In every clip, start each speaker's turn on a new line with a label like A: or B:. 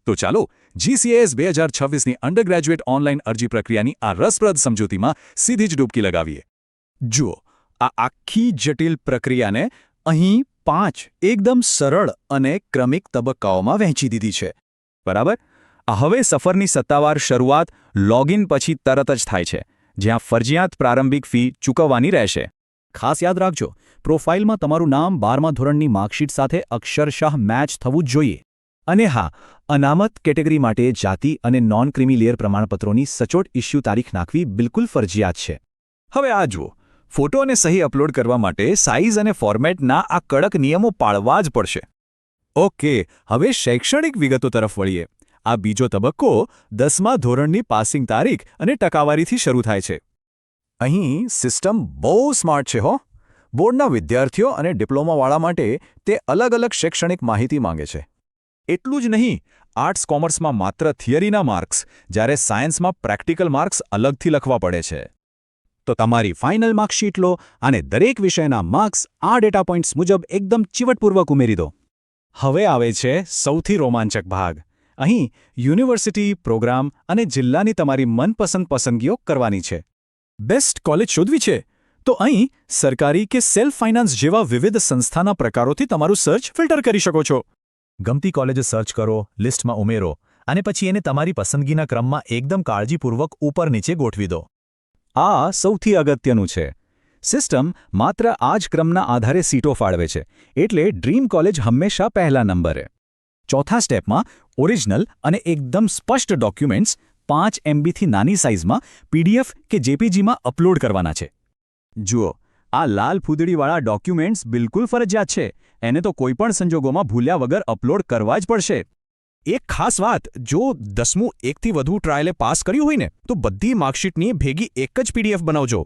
A: તો ચાલો GCAS 2026ની undergraduate online અરજી પ્રક્રિયાની આ રસપ્રદ સમજૂતીમાં સીધી જ ડૂબકી લગાવીએ. જુઓ, આ આખી જટિલ પ્રક્રિયાને અહીં 5 એકદમ સરળ અને ક્રમિક તબક્કાઓમાં વહેંચી દીધી છે. બરાબર? હવે સફરની સત્તાવાર શરૂઆત લોગિન પછી તરત જ થાય છે, જ્યાં ફરજિયાત પ્રારંભિક ફી ચૂકવવાની રહેશે. ખાસ યાદ રાખજો, પ્રોફાઇલમાં તમારું નામ 12મા ધોરણની માર્કશીટ સાથે અક્ષરશઃ મેચ થવું જ જોઈએ. અને હા, અનામત કેટેગરી માટે જાતિ અને નોન ક્રિમી લેયર પ્રમાણપત્રોની સચોટ ઇસ્યુ તારીખ નાખવી બિલકુલ ફરજિયાત છે. હવે આ જુઓ, ફોટો અને સહી અપલોડ કરવા માટે સાઇઝ અને ફોર્મેટના આ કડક નિયમો પાળવા જ પડશે. ઓકે, હવે શૈક્ષણિક વિગતો તરફ વળીએ. આ બીજો તબક્કો 10મા ધોરણની પાસિંગ તારીખ અને ટકાવારીથી શરૂ થાય છે. અહીં સિસ્ટમ બહુ સ્માર્ટ છે હો. બોર્ડના વિદ્યાર્થીઓ અને ડિપ્લોમાવાળા માટે તે અલગ અલગ શૈક્ષણિક માહિતી માંગે છે. એટલું જ નહીં, આર્ટ્સ કોમર્સમાં માત્ર થિયરીના માર્ક્સ, જ્યારે સાયન્સમાં પ્રેક્ટિકલ માર્ક્સ અલગથી લખવા પડે છે. તો તમારી ફાઇનલ માર્કશીટ લો અને દરેક વિષયના માર્ક્સ આ ડેટા પોઇન્ટ્સ મુજબ એકદમ ચીવટપૂર્વક ઉમેરી દો. હવે આવે છે સૌથી રોમાંચક ભાગ. અહીં યુનિવર્સિટી, પ્રોગ્રામ અને જિલ્લાની તમારી મનપસંદ પસંદગીઓ કરવાની છે. બેસ્ટ કોલેજ શોધવી છે? તો અહીં સરકારી કે સેલ્ફ ફાઇનાન્સ જેવા વિવિધ સંસ્થાના પ્રકારોથી તમારું સર્ચ ફિલ્ટર કરી શકો છો. ગમતી કોલેજ સર્ચ કરો, લિસ્ટમાં ઉમેરો અને પછી એને તમારી પસંદગીના ક્રમમાં એકદમ કાળજીપૂર્વક ઉપર નીચે ગોઠવી દો. આ સૌથી અગત્યનું છે. સિસ્ટમ માત્ર આ જ ક્રમના આધારે સીટો ફાળવે છે, એટલે ડ્રીમ કોલેજ હંમેશા પહેલા નંબરે. ચોથા સ્ટેપમાં ઓરિજિનલ અને એકદમ સ્પષ્ટ ડોક્યુમેન્ટ્સ 5 MBથી નાની સાઇઝમાં PDF કે JPGમાં અપલોડ કરવાના છે. જુઓ, આ લાલ ફૂદડીવાળા ડોક્યુમેન્ટ્સ બિલકુલ ફરજિયાત છે. એને તો કોઈપણ સંજોગોમાં ભૂલ્યા વગર અપલોડ કરવા જ પડશે. એક ખાસ વાત, જો 10મું એકથી વધુ ટ્રાયલે પાસ કર્યું હોય ને, તો બધી માર્કશીટની ભેગી એક જ PDF બનાવજો.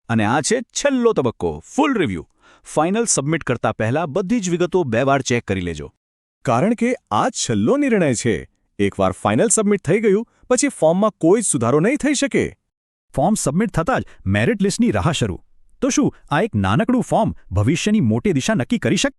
A: અને આ છે છેલ્લો તબક્કો, ફૂલ રિવ્યૂ. ફાઇનલ સબમિટ કરતા પહેલા બધી જ વિગતો 2 વાર ચેક કરી લેજો. કારણ કે આ છેલ્લો નિર્ણય છે. એકવાર ફાઇનલ સબમિટ થઈ ગયું પછી ફોર્મમાં કોઈ જ સુધારો નહીં થઈ શકે. ફોર્મ સબમિટ થતાં જ મેરિટ લિસ્ટની રાહ શરૂ. તો શું આ એક નાનકડું ફોર્મ ભવિષ્યની મોટી દિશા નક્કી કરી શકે?